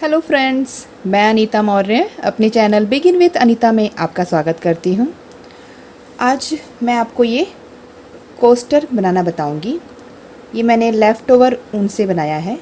Hello friends, मैं अनीता मौर्य अपने channel begin with Anita में आपका स्वागत करती हूँ। आज मैं आपको ये कोस्टर बनाना बताऊँगी। ये मैंने लेफ़्ट ओवर ऊन से बनाया है।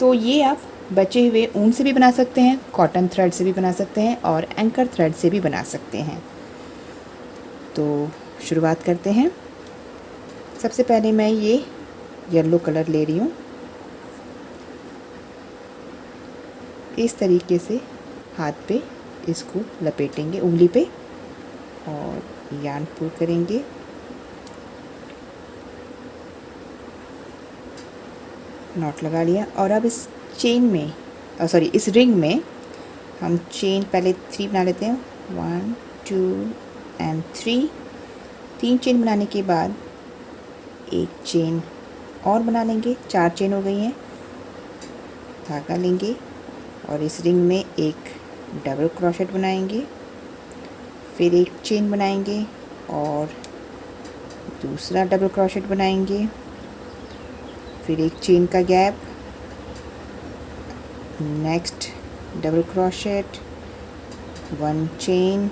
तो ये आप बचे हुए ऊन से भी बना सकते हैं, कॉटन थ्रेड से भी बना सकते हैं और एंकर थ्रेड से भी बना सकते हैं। तो शुरुआत करते हैं। सबसे पहले मैं ये येलो कलर ले रही हूँ। इस तरीके से हाथ पे इसको लपेटेंगे उंगली पे और यार्न पुल करेंगे। नॉट लगा लिया और अब इस चेन में इस रिंग में हम चेन पहले 3 बना लेते हैं। 1 2 एंड 3। 3 चेन बनाने के बाद एक चेन और बना लेंगे। 4 चेन हो गई हैं। धागा लेंगे और इस रिंग में एक डबल क्रोशेट बनाएंगे, फिर एक चेन बनाएंगे और दूसरा डबल क्रोशेट बनाएंगे, फिर एक चेन का gap, next double crochet, 1 chain,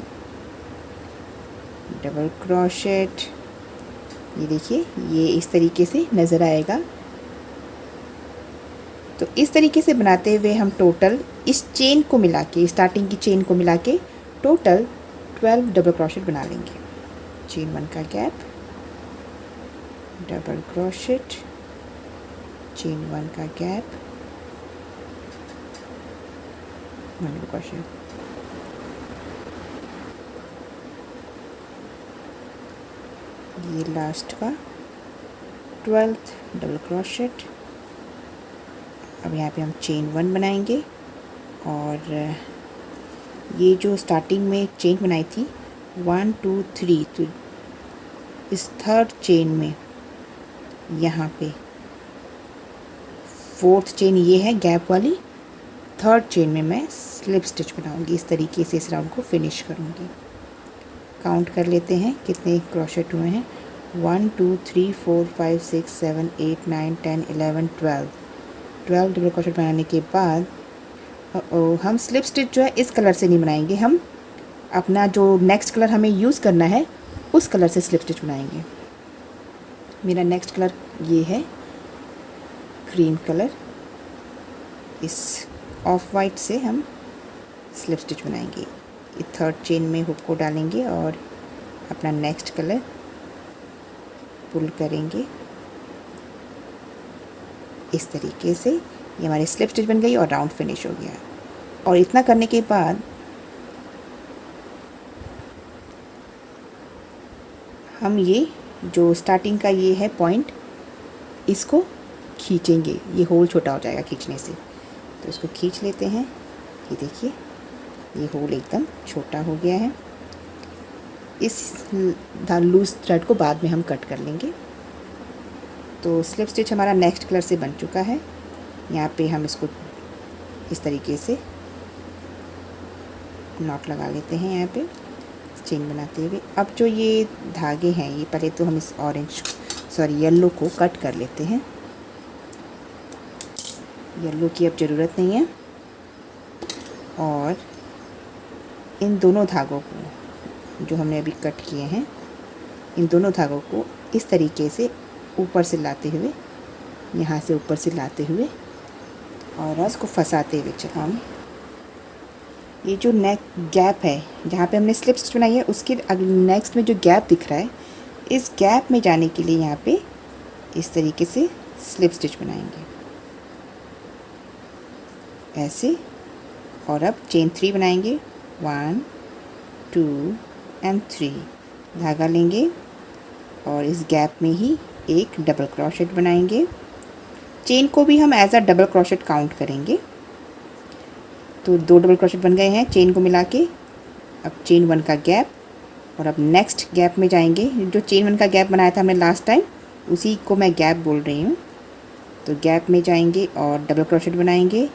double crochet. ये देखिए, ये इस तरीके से नज़र आएगा। तो इस तरीके से बनाते हुए हम टोटल इस चेन को मिला के, स्टार्टिंग की चेन को मिला के टोटल 12 डबल क्रोशेट बना लेंगे। चेन 1 का गैप, डबल क्रोशेट, चेन 1 का गैप, 1 डबल क्रोशेट, ये लास्ट का 12th डबल क्रोशेट। अब यहाँ पे हम चेन 1 बनाएंगे और ये जो स्टार्टिंग में चेन बनाई थी 1 2 3, तो इस 3rd चेन में यहाँ पे 4th चेन ये है गैप वाली। 3rd चेन में मैं स्लिप स्टिच बनाऊंगी। इस तरीके से इस राउंड को फिनिश करूंगी। काउंट कर लेते हैं कितने क्रोशेट हुए हैं। 1 2 3 4 5 6 7 8 9 10 11 12 डबल क्रोशेट बनाने के बाद हम स्लिप स्टिच जो है इस कलर से नहीं बनाएंगे। हम अपना जो नेक्स्ट कलर हमें यूज़ करना है उस कलर से स्लिप स्टिच बनाएंगे। मेरा नेक्स्ट कलर ये है क्रीम कलर। इस ऑफ वाइट से हम स्लिप स्टिच बनाएंगे। ये 3rd चेन में हुक को डालेंगे और अपना नेक्स्ट कलर पुल करेंगे। इस तरीके से ये हमारी स्लिप स्टिच बन गई और राउंड फिनिश हो गया। और इतना करने के बाद हम ये जो स्टार्टिंग का ये है पॉइंट, इसको खींचेंगे। ये होल छोटा हो जाएगा खींचने से, तो इसको खींच लेते हैं। ये देखिए, ये होल एकदम छोटा हो गया है। इस लूज थ्रेड को बाद में हम कट कर लेंगे। तो स्लिप स्टिच हमारा नेक्स्ट कलर से बन चुका है। यहाँ पे हम इसको इस तरीके से नॉट लगा लेते हैं यहाँ पे चेन बनाते हुए। अब जो ये धागे हैं, ये पहले तो हम इस येलो को कट कर लेते हैं। येलो की अब ज़रूरत नहीं है। और इन दोनों धागों को जो हमने अभी कट किए हैं, इन दोनों धागों को इस तरीके से ऊपर से लाते हुए, यहाँ से ऊपर से लाते हुए और रस को फंसाते हुए चलाएं। ये जो नेक गैप है जहाँ पे हमने स्लिप स्टिच बनाई है, उसके नेक्स्ट में जो गैप दिख रहा है, इस गैप में जाने के लिए यहाँ पे इस तरीके से स्लिप स्टिच बनाएंगे ऐसे। और अब चेन 3 बनाएंगे। 1 2 एंड 3 धागा लेंगे और इस गैप में ही एक डबल क्रोशेट बनाएंगे। चेन को भी हम as a double crochet count करेंगे। तो 2 डबल क्रोशेट बन गए हैं चेन को मिला के। अब चेन 1 का गैप और अब नेक्स्ट गैप में जाएंगे। जो चेन 1 का गैप बनाया था हमने लास्ट टाइम, उसी को मैं गैप बोल रही हूँ। तो गैप में जाएंगे और डबल क्रोशेट बनाएंगे।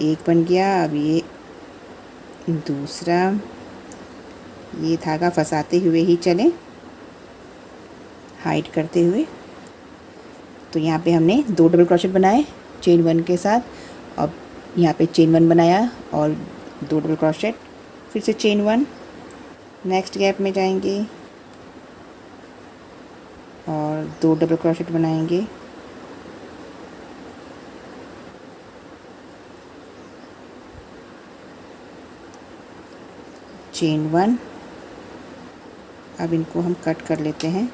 एक बन गया। अब ये दूसरा, ये धागा फंसाते हुए ही चलें, हाइड करते हुए। तो यहाँ पे हमने 2 डबल क्रोशेट बनाए चेन 1 के साथ। अब यहाँ पे चेन 1 बनाया और 2 डबल क्रोशेट, फिर से चेन 1, नेक्स्ट गैप में जाएंगे और 2 डबल क्रोशेट बनाएंगे, चेन 1। अब इनको हम कट कर लेते हैं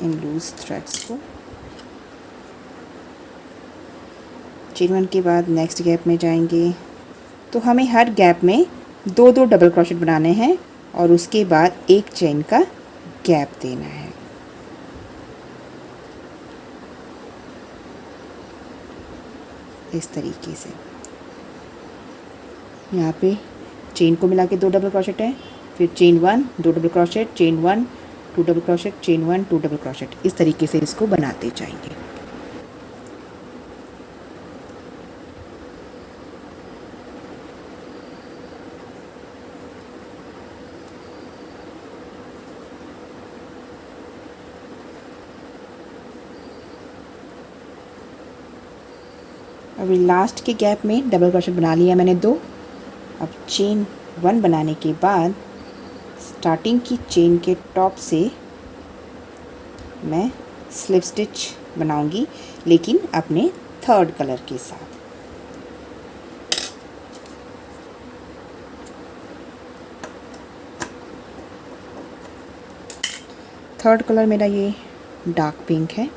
इन लूज थ्रेड्स को। चेन 1 के बाद नेक्स्ट गैप में जाएंगे, तो हमें हर गैप में 2 डबल क्रोशेट बनाने हैं और उसके बाद एक चेन का गैप देना है। इस तरीके से यहाँ पे चेन को मिला के 2 डबल क्रोशेट है, फिर chain 1, 2 double crochet, chain 1, 2 double crochet, chain 1, 2 double crochet, इस तरीके से इसको बनाते जाएंगे। अभी लास्ट के गैप में डबल क्रोशेट बना लिया मैंने 2। अब चेन 1 बनाने के बाद स्टार्टिंग की चेन के टॉप से मैं स्लिप स्टिच बनाऊंगी, लेकिन अपने 3rd कलर के साथ। थर्ड कलर मेरा ये डार्क पिंक है।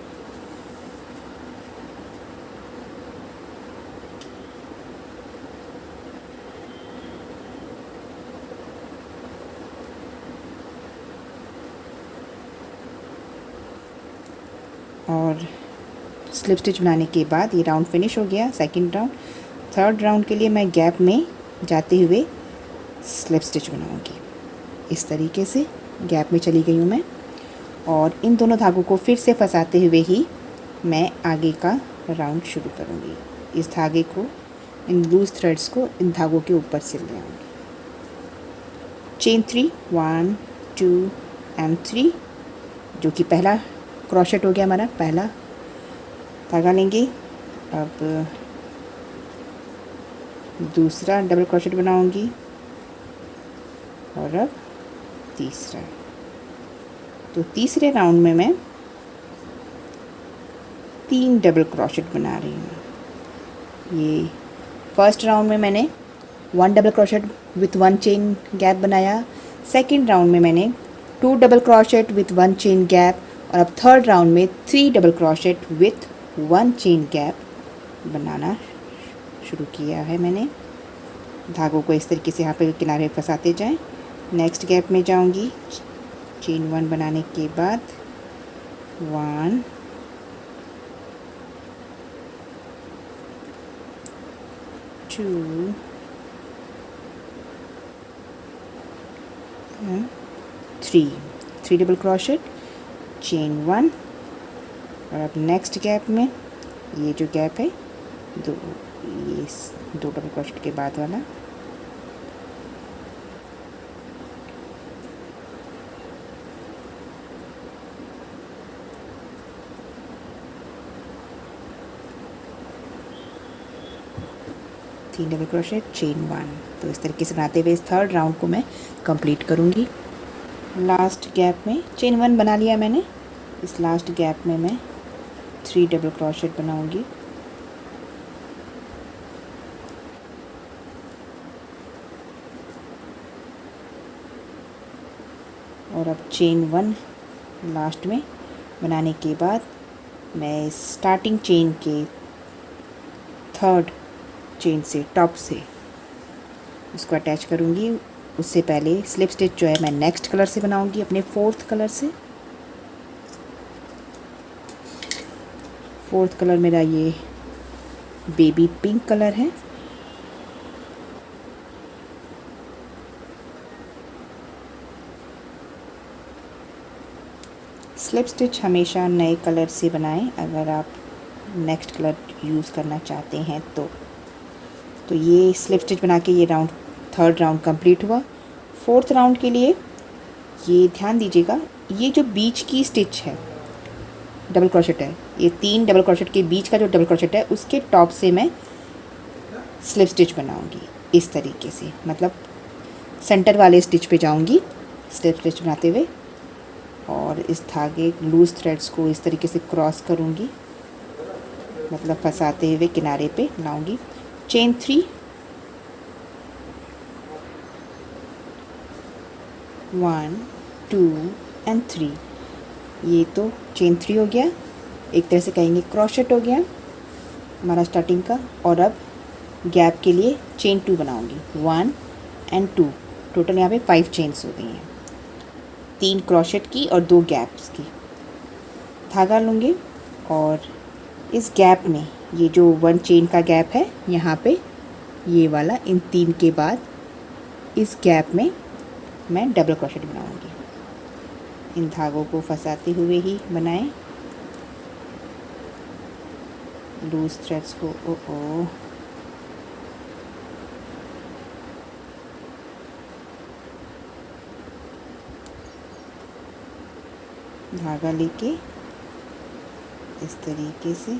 और स्लिप स्टिच बनाने के बाद ये राउंड फिनिश हो गया, सेकंड राउंड। थर्ड राउंड के लिए मैं गैप में जाते हुए स्लिप स्टिच बनाऊंगी। इस तरीके से गैप में चली गई हूँ मैं, और इन दोनों धागों को फिर से फंसाते हुए ही मैं आगे का राउंड शुरू करूँगी। इस धागे को, इन लूज थ्रेड्स को इन धागों के ऊपर सिल ले आऊँगी। चेन 3, 1 2 एंड 3, जो कि पहला क्रोशेट हो गया हमारा, पहला धागा लेंगे। अब दूसरा डबल क्रोशेट बनाऊंगी और अब तीसरा। तो तीसरे राउंड में मैं 3 डबल क्रोशेट बना रही हूँ। ये फर्स्ट राउंड में मैंने 1 double crochet with 1 chain gap बनाया। सेकंड राउंड में मैंने 2 double crochet with 1 chain gap, और अब थर्ड राउंड में 3 double crochet with 1 chain gap बनाना शुरू किया है मैंने। धागों को इस तरीके से यहाँ पे किनारे फंसाते जाएं। नेक्स्ट गैप में जाऊंगी। चेन 1 बनाने के बाद 1 2 3 डबल क्रोशेट, चेन 1, और अब नेक्स्ट गैप में ये जो गैप है ये 2 डबल क्रोशेट के बाद वाला, तीन डबल क्रोशेट, चेन 1। तो इस तरीके से बनाते हुए इस थर्ड राउंड को मैं कंप्लीट करूँगी। लास्ट गैप में चेन 1 बना लिया मैंने। इस लास्ट गैप में मैं 3 डबल क्रोशेट बनाऊंगी, और अब चेन 1 लास्ट में बनाने के बाद मैं स्टार्टिंग चेन के 3rd चेन से, टॉप से इसको अटैच करूँगी। उससे पहले स्लिप स्टिच जो है मैं नेक्स्ट कलर से बनाऊंगी, अपने 4th कलर से। 4th कलर मेरा ये बेबी पिंक कलर है। स्लिप स्टिच हमेशा नए कलर से बनाएं अगर आप नेक्स्ट कलर यूज़ करना चाहते हैं तो ये स्लिप स्टिच बना के ये राउंड, थर्ड राउंड कंप्लीट हुआ। 4th राउंड के लिए ये ध्यान दीजिएगा, ये जो बीच की स्टिच है डबल क्रोशेट है, ये 3 डबल क्रोशेट के बीच का जो डबल क्रोशेट है उसके टॉप से मैं स्लिप स्टिच बनाऊंगी इस तरीके से, मतलब सेंटर वाले स्टिच पे जाऊंगी स्लिप स्टिच बनाते हुए, और इस धागे लूज़ थ्रेड्स को इस तरीके से क्रॉस करूंगी, मतलब फंसाते हुए किनारे पे लाऊंगी। चेन 3, 1 2 एंड 3, ये तो चेन 3 हो गया, एक तरह से कहेंगे क्रोशेट हो गया हमारा स्टार्टिंग का। और अब गैप के लिए चेन 2 बनाऊंगी, 1 एंड 2, टोटल यहाँ पे 5 चेन्स हो गई हैं, 3 क्रोशेट की और 2 गैप्स की। धागा लूँगी और इस गैप में ये जो 1 चेन का गैप है यहाँ पे, ये वाला इन 3 के बाद इस गैप में मैं डबल क्रोशेट बनाऊंगी। इन धागों को फंसाते हुए ही बनाएं, लूज थ्रेड्स को धागा लेके इस तरीके से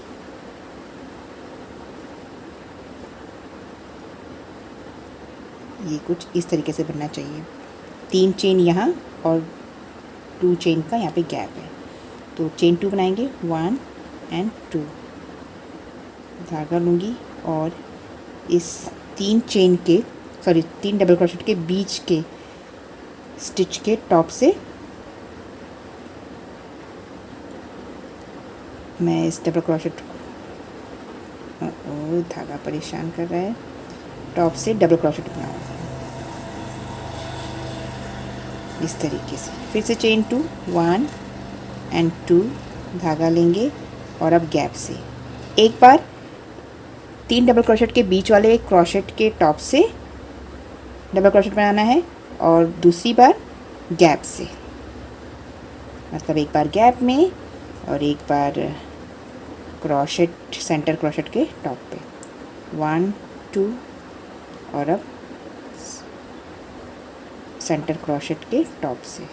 ये कुछ इस तरीके से बनना चाहिए। 3 चेन यहाँ और 2 चेन का यहाँ पे गैप है, तो चेन 2 बनाएंगे, 1 एंड 2। धागा लूँगी और इस 3 चेन के 3 डबल क्रोशेट के बीच के स्टिच के टॉप से मैं इस डबल क्रोशेट धागा परेशान कर रहा है, टॉप से डबल क्रोशेट बनाऊंगा इस तरीके से। फिर से चेन 2, 1 एंड 2, धागा लेंगे और अब गैप से एक बार 3 डबल क्रोशेट के बीच वाले क्रोशेट के टॉप से डबल क्रोशेट बनाना है और दूसरी बार गैप से, मतलब एक बार गैप में और एक बार क्रोशेट, सेंटर क्रोशेट के टॉप पे, 1 2 और अब सेंटर क्रोशेट के टॉप से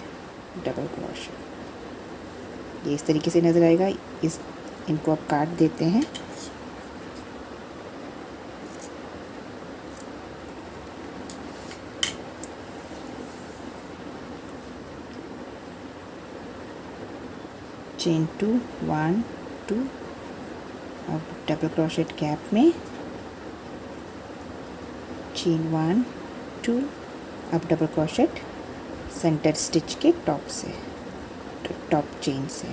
डबल क्रोशेट। ये इस तरीके से नज़र आएगा। इनको अब काट देते हैं। चेन 2, 1 2, अब डबल क्रोशेट गैप में चेन 1 2, अब डबल क्रोशेट सेंटर स्टिच के टॉप से, टॉप चेन से।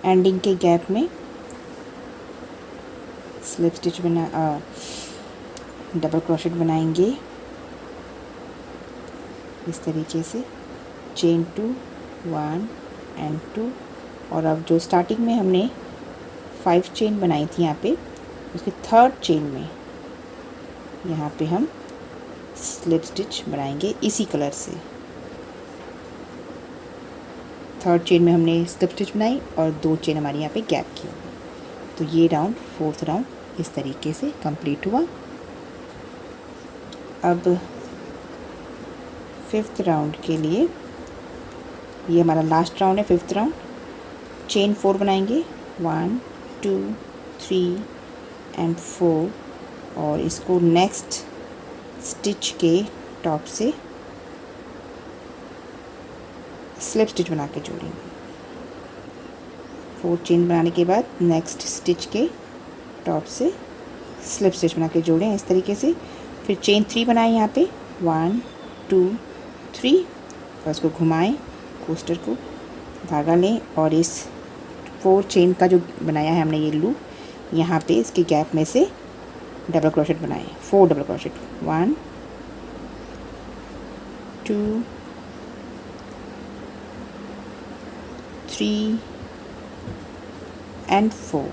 एंडिंग के गैप में स्लिप स्टिच डबल क्रोशेट बनाएंगे इस तरीके से, चेन 2, 1 एंड 2। और अब जो स्टार्टिंग में हमने 5 चेन बनाई थी यहाँ पे, उसके 3rd चेन में यहाँ पे हम स्लिप स्टिच बनाएंगे इसी कलर से। 3rd चेन में हमने स्लिप स्टिच बनाई और 2 चेन हमारी यहाँ पे गैप की होगी। तो ये राउंड 4th राउंड इस तरीके से कंप्लीट हुआ। अब 5th राउंड के लिए, ये हमारा लास्ट राउंड है 5th राउंड। चेन 4 बनाएंगे, 1 2 3 एंड 4, और इसको नेक्स्ट स्टिच के टॉप से स्लिप स्टिच बना के जोड़ेंगे। 4 चेन बनाने के बाद नेक्स्ट स्टिच के टॉप से स्लिप स्टिच बना के जोड़ें इस तरीके से। फिर चेन 3 बनाएं यहाँ पे, 1 2 3, और इसको घुमाएं कोस्टर को, धागा लें और इस 4 चेन का जो बनाया है हमने ये लूप, यहाँ पे इसके गैप में से डबल क्रोशेट बनाएं, 4 double crochet, 1 2 3 and 4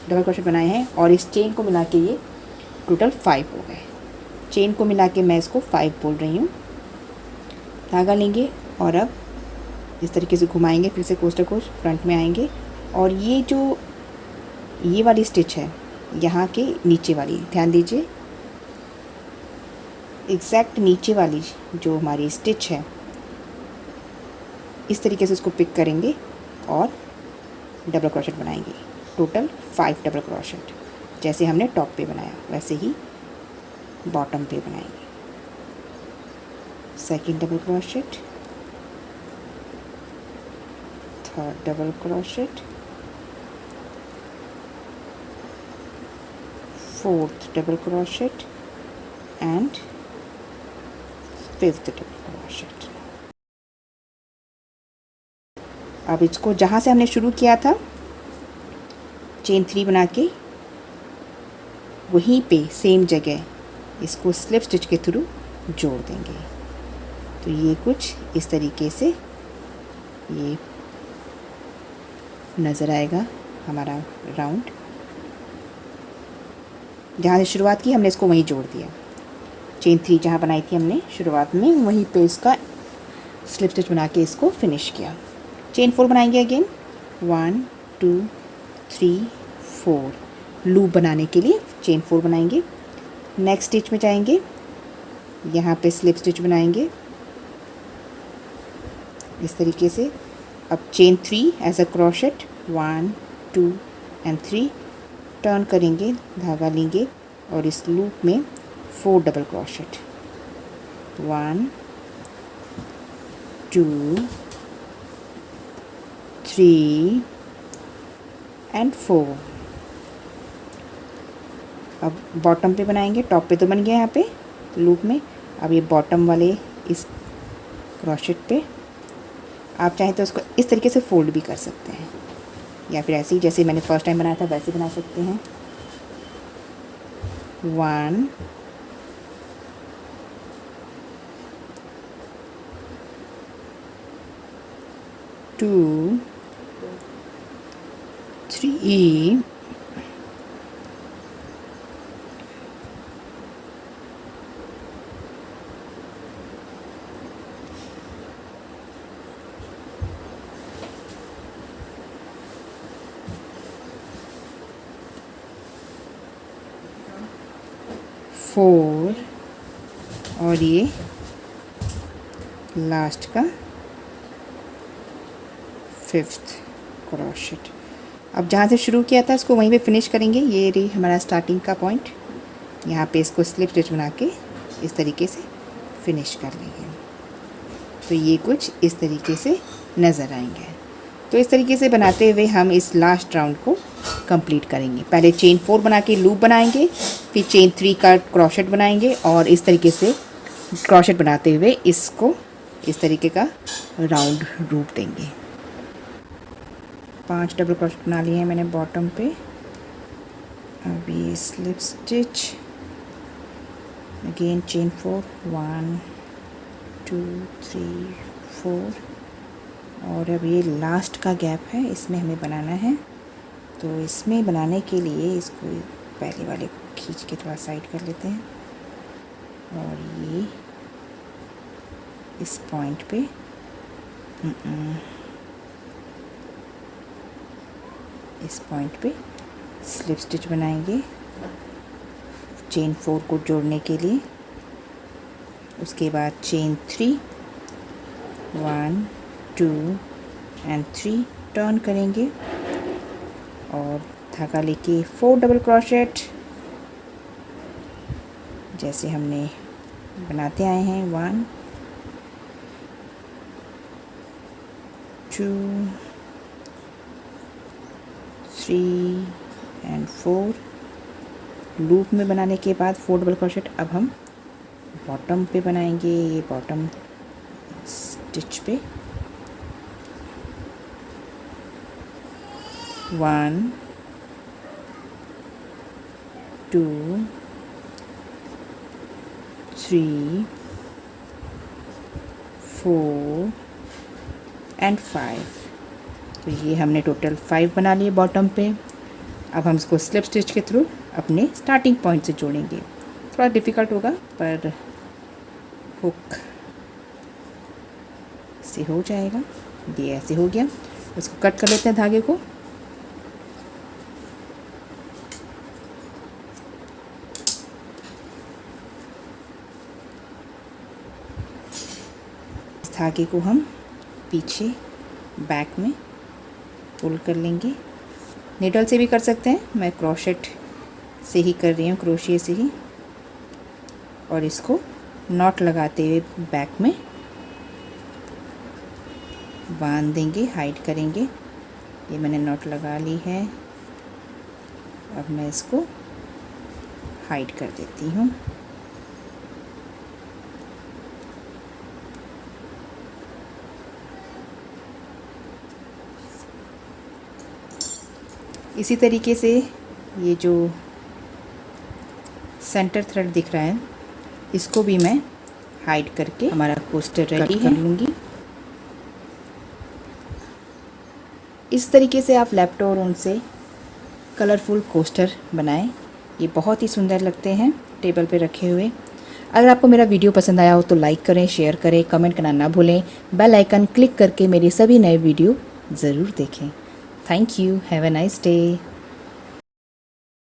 double crochet बनाए हैं। और इस चेन को मिला के ये टोटल 5 हो गए। चेन को मिला के मैं इसको 5 बोल रही हूँ। धागा लेंगे और अब इस तरीके से घुमाएंगे, फिर से कोस्टर को फ्रंट में आएंगे, और ये जो ये वाली स्टिच है यहाँ के नीचे वाली, ध्यान दीजिए, एग्जैक्ट नीचे वाली जो हमारी स्टिच है, इस तरीके से उसको पिक करेंगे और डबल क्रोशेट बनाएंगे। टोटल 5 डबल क्रोशेट, जैसे हमने टॉप पे बनाया वैसे ही बॉटम पे बनाएंगे। Second double crochet, third double crochet, fourth double crochet and fifth double crochet. अब इसको जहाँ से हमने शुरू किया था चेन 3 बना के वहीं पे सेम जगह इसको स्लिप स्टिच के थ्रू जोड़ देंगे। तो ये कुछ इस तरीके से ये नज़र आएगा हमारा राउंड। जहाँ से शुरुआत की हमने इसको वहीं जोड़ दिया। चेन 3 जहाँ बनाई थी हमने शुरुआत में वहीं पे इसका स्लिप स्टिच बना के इसको फिनिश किया। चेन 4 बनाएंगे अगेन, 1 2 3 4। लूप बनाने के लिए चेन 4 बनाएंगे। नेक्स्ट स्टिच में जाएंगे, यहाँ पे स्लिप स्टिच बनाएंगे इस तरीके से। अब chain 3 as a crochet, 1 2 and 3 turn करेंगे, धागा लेंगे और इस लूप में 4 डबल क्रोशेट, 1 2 3 एंड 4। अब बॉटम पे बनाएंगे, टॉप पे तो बन गया यहाँ पे लूप में। अब ये बॉटम वाले इस क्रोशेट पे आप चाहें तो उसको इस तरीके से फोल्ड भी कर सकते हैं, या फिर ऐसे ही जैसे मैंने फर्स्ट टाइम बनाया था वैसे बना सकते हैं। 1 2 3 4 और ये लास्ट का 5th क्रोशेट। अब जहाँ से शुरू किया था इसको वहीं पे फिनिश करेंगे। ये रही हमारा स्टार्टिंग का पॉइंट। यहाँ पे इसको स्लिप स्टिच बना के इस तरीके से फिनिश कर लेंगे। तो ये कुछ इस तरीके से नज़र आएंगे। तो इस तरीके से बनाते हुए हम इस लास्ट राउंड को कंप्लीट करेंगे। पहले चेन 4 बना के लूप बनाएंगे, फिर चेन 3 का क्रोशेट बनाएंगे और इस तरीके से क्रोशेट बनाते हुए इसको इस तरीके का राउंड रूप देंगे। 5 डबल क्रोशेट बना लिए हैं मैंने बॉटम पे। अब ये स्लिप स्टिच, अगेन चेन 4, 1 2 3 4 और अब ये लास्ट का गैप है, इसमें हमें बनाना है। तो इसमें बनाने के लिए इसको पहले वाले को खींच के थोड़ा साइड कर लेते हैं और ये इस पॉइंट पे इस पॉइंट पे स्लिप स्टिच बनाएंगे चेन 4 को जोड़ने के लिए। उसके बाद चेन 3, 1 2 एंड 3 टर्न करेंगे और धागा लेके 4 डबल क्रोशेट जैसे हमने बनाते आए हैं। 1 2 3 एंड 4। लूप में बनाने के बाद 4 डबल क्रोशेट अब हम बॉटम पे बनाएंगे। ये बॉटम स्टिच पे 1 2 3 4 एंड 5। तो ये हमने टोटल 5 बना लिए बॉटम पे। अब हम इसको स्लिप स्टिच के थ्रू अपने स्टार्टिंग पॉइंट से जोड़ेंगे। थोड़ा डिफ़िकल्ट होगा पर हुक से हो जाएगा। ये ऐसे हो गया। इसको कट कर लेते हैं धागे को। धागे को हम पीछे बैक में पुल कर लेंगे। नीडल से भी कर सकते हैं, मैं क्रोशेट से ही कर रही हूँ, क्रोशिया से ही। और इसको नॉट लगाते हुए बैक में बांध देंगे, हाइड करेंगे। ये मैंने नॉट लगा ली है। अब मैं इसको हाइड कर देती हूँ। इसी तरीके से ये जो सेंटर थ्रेड दिख रहा है इसको भी मैं हाइड करके हमारा कोस्टर रेडी कर लूँगी। इस तरीके से आप लैप्टो और ऊन से कलरफुल कोस्टर बनाएं। ये बहुत ही सुंदर लगते हैं टेबल पे रखे हुए। अगर आपको मेरा वीडियो पसंद आया हो तो लाइक करें, शेयर करें, कमेंट करना ना भूलें। बेल आइकन क्लिक करके मेरे सभी नए वीडियो ज़रूर देखें। Thank you. Have a nice day.